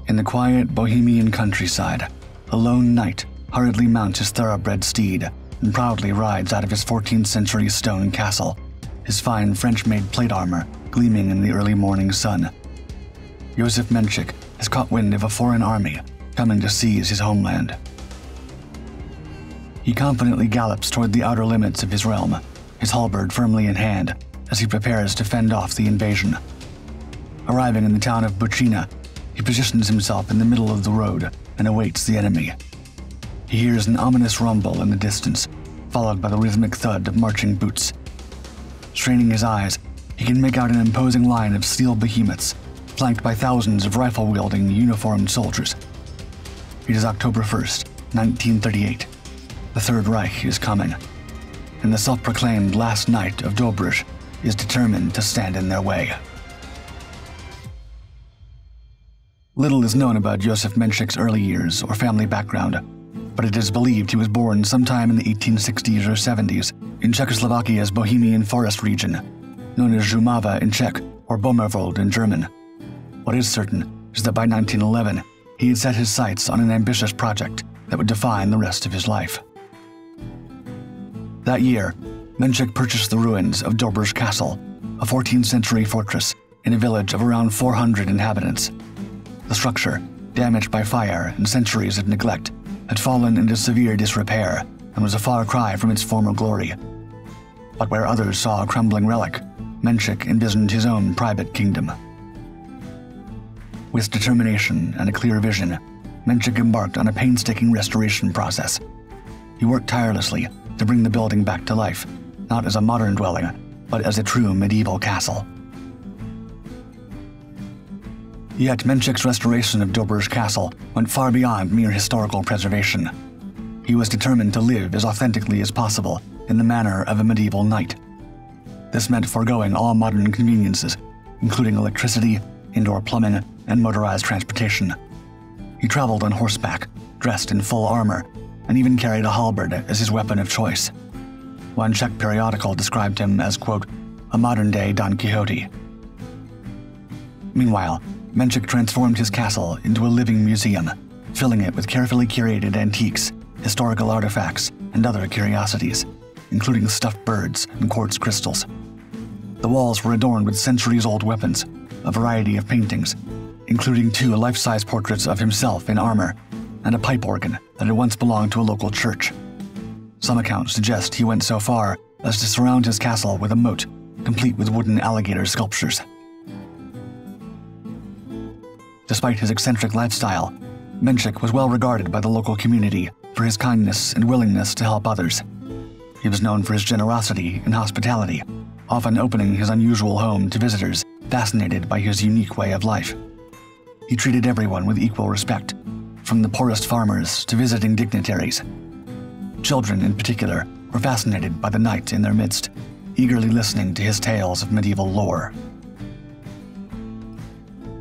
In the quiet Bohemian countryside, a lone knight hurriedly mounts his thoroughbred steed and proudly rides out of his 14th century stone castle, his fine French-made plate armor gleaming in the early morning sun. Josef Mencik has caught wind of a foreign army coming to seize his homeland. He confidently gallops toward the outer limits of his realm, his halberd firmly in hand, as he prepares to fend off the invasion. Arriving in the town of Bučina, he positions himself in the middle of the road and awaits the enemy. He hears an ominous rumble in the distance, followed by the rhythmic thud of marching boots. Straining his eyes, he can make out an imposing line of steel behemoths, flanked by thousands of rifle-wielding uniformed soldiers. It is October 1st, 1938. The Third Reich is coming, and the self-proclaimed Last Knight of Dobrš is determined to stand in their way. Little is known about Josef Mencik's early years or family background, but it is believed he was born sometime in the 1860s or 70s in Czechoslovakia's Bohemian forest region, known as Šumava in Czech or Bommerwald in German. What is certain is that by 1911, he had set his sights on an ambitious project that would define the rest of his life. That year, Mencik purchased the ruins of Dobrš Castle, a 14th century fortress in a village of around 400 inhabitants. The structure, damaged by fire and centuries of neglect, had fallen into severe disrepair and was a far cry from its former glory. But where others saw a crumbling relic, Mencik envisioned his own private kingdom. With determination and a clear vision, Mencik embarked on a painstaking restoration process. He worked tirelessly to bring the building back to life, not as a modern dwelling, but as a true medieval castle. Yet Mencik's restoration of Dobrš Castle went far beyond mere historical preservation. He was determined to live as authentically as possible in the manner of a medieval knight. This meant foregoing all modern conveniences, including electricity, indoor plumbing, and motorized transportation. He traveled on horseback, dressed in full armor, and even carried a halberd as his weapon of choice. One Czech periodical described him as, quote, a modern-day Don Quixote. Meanwhile, Mencik transformed his castle into a living museum, filling it with carefully curated antiques, historical artifacts, and other curiosities, including stuffed birds and quartz crystals. The walls were adorned with centuries-old weapons, a variety of paintings, including 2 life-size portraits of himself in armor, and a pipe organ that had once belonged to a local church. Some accounts suggest he went so far as to surround his castle with a moat, complete with wooden alligator sculptures. Despite his eccentric lifestyle, Mencik was well regarded by the local community for his kindness and willingness to help others. He was known for his generosity and hospitality, often opening his unusual home to visitors fascinated by his unique way of life. He treated everyone with equal respect, from the poorest farmers to visiting dignitaries. Children, in particular, were fascinated by the knight in their midst, eagerly listening to his tales of medieval lore.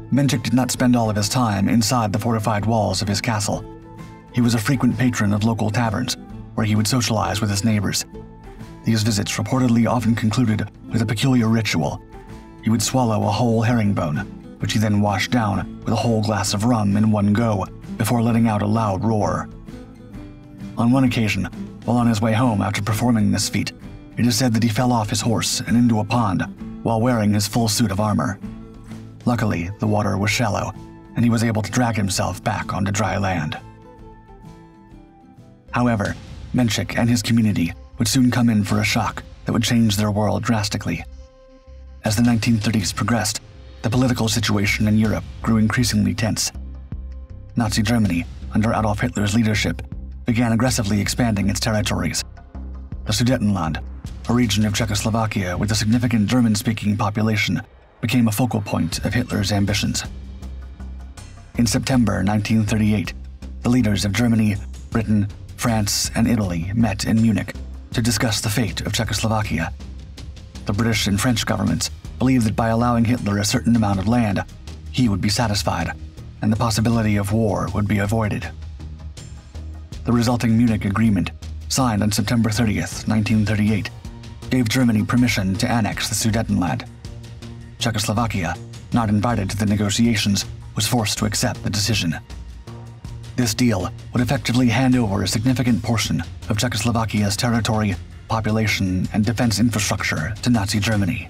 Mencik did not spend all of his time inside the fortified walls of his castle. He was a frequent patron of local taverns, where he would socialize with his neighbors. These visits reportedly often concluded with a peculiar ritual. He would swallow a whole herringbone, which he then washed down with a whole glass of rum in one go, before letting out a loud roar. On one occasion, while on his way home after performing this feat, it is said that he fell off his horse and into a pond while wearing his full suit of armor. Luckily, the water was shallow, and he was able to drag himself back onto dry land. However, Mencik and his community would soon come in for a shock that would change their world drastically. As the 1930s progressed, the political situation in Europe grew increasingly tense. Nazi Germany, under Adolf Hitler's leadership, began aggressively expanding its territories. The Sudetenland, a region of Czechoslovakia with a significant German-speaking population, became a focal point of Hitler's ambitions. In September 1938, the leaders of Germany, Britain, France, and Italy met in Munich to discuss the fate of Czechoslovakia. The British and French governments believed that by allowing Hitler a certain amount of land, he would be satisfied, and the possibility of war would be avoided. The resulting Munich Agreement, signed on September 30th, 1938, gave Germany permission to annex the Sudetenland. Czechoslovakia, not invited to the negotiations, was forced to accept the decision. This deal would effectively hand over a significant portion of Czechoslovakia's territory, population, and defense infrastructure to Nazi Germany.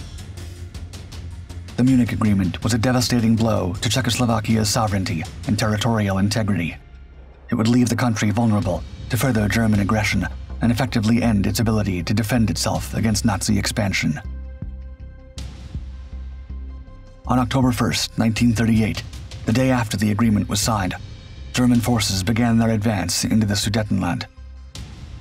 The Munich Agreement was a devastating blow to Czechoslovakia's sovereignty and territorial integrity. It would leave the country vulnerable to further German aggression and effectively end its ability to defend itself against Nazi expansion. On October 1, 1938, the day after the agreement was signed, German forces began their advance into the Sudetenland.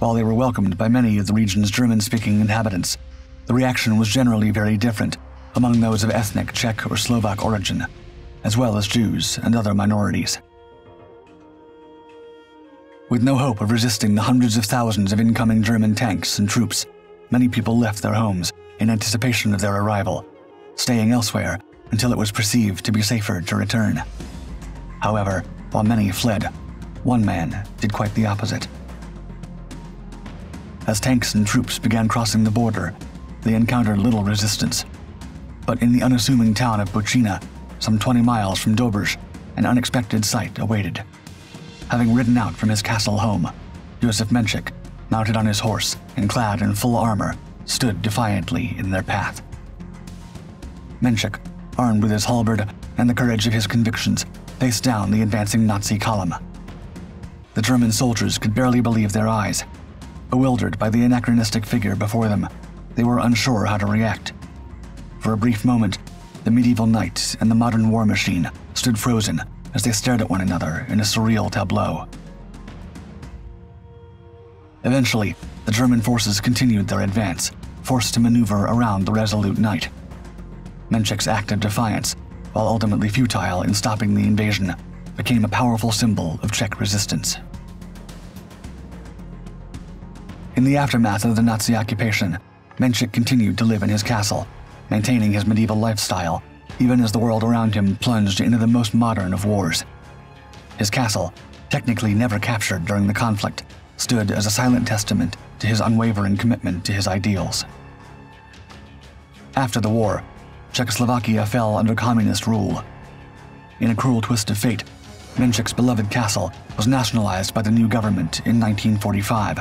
While they were welcomed by many of the region's German-speaking inhabitants, the reaction was generally very different among those of ethnic Czech or Slovak origin, as well as Jews and other minorities. With no hope of resisting the hundreds of thousands of incoming German tanks and troops, many people left their homes in anticipation of their arrival, staying elsewhere until it was perceived to be safer to return. However, while many fled, one man did quite the opposite. As tanks and troops began crossing the border, they encountered little resistance. But in the unassuming town of Bučina, some 20 miles from Dobrš, an unexpected sight awaited. Having ridden out from his castle home, Josef Mencik, mounted on his horse and clad in full armor, stood defiantly in their path. Mencik, armed with his halberd and the courage of his convictions, faced down the advancing Nazi column. The German soldiers could barely believe their eyes. Bewildered by the anachronistic figure before them, they were unsure how to react. For a brief moment, the medieval knight and the modern war machine stood frozen as they stared at one another in a surreal tableau. Eventually, the German forces continued their advance, forced to maneuver around the resolute knight. Mencik's act of defiance, while ultimately futile in stopping the invasion, became a powerful symbol of Czech resistance. In the aftermath of the Nazi occupation, Mencik continued to live in his castle, maintaining his medieval lifestyle, even as the world around him plunged into the most modern of wars. His castle, technically never captured during the conflict, stood as a silent testament to his unwavering commitment to his ideals. After the war, Czechoslovakia fell under communist rule. In a cruel twist of fate, Mencik's beloved castle was nationalized by the new government in 1945.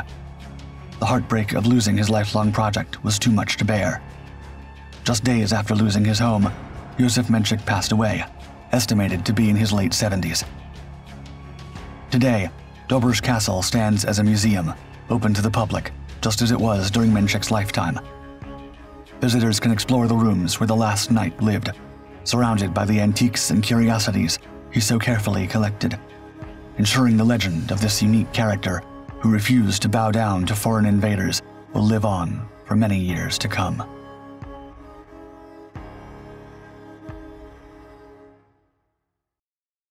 The heartbreak of losing his lifelong project was too much to bear. Just days after losing his home, Josef Mencik passed away, estimated to be in his late 70s. Today, Dobrš Castle stands as a museum, open to the public, just as it was during Mencik's lifetime. Visitors can explore the rooms where the last knight lived, surrounded by the antiques and curiosities he so carefully collected, ensuring the legend of this unique character who refused to bow down to foreign invaders will live on for many years to come.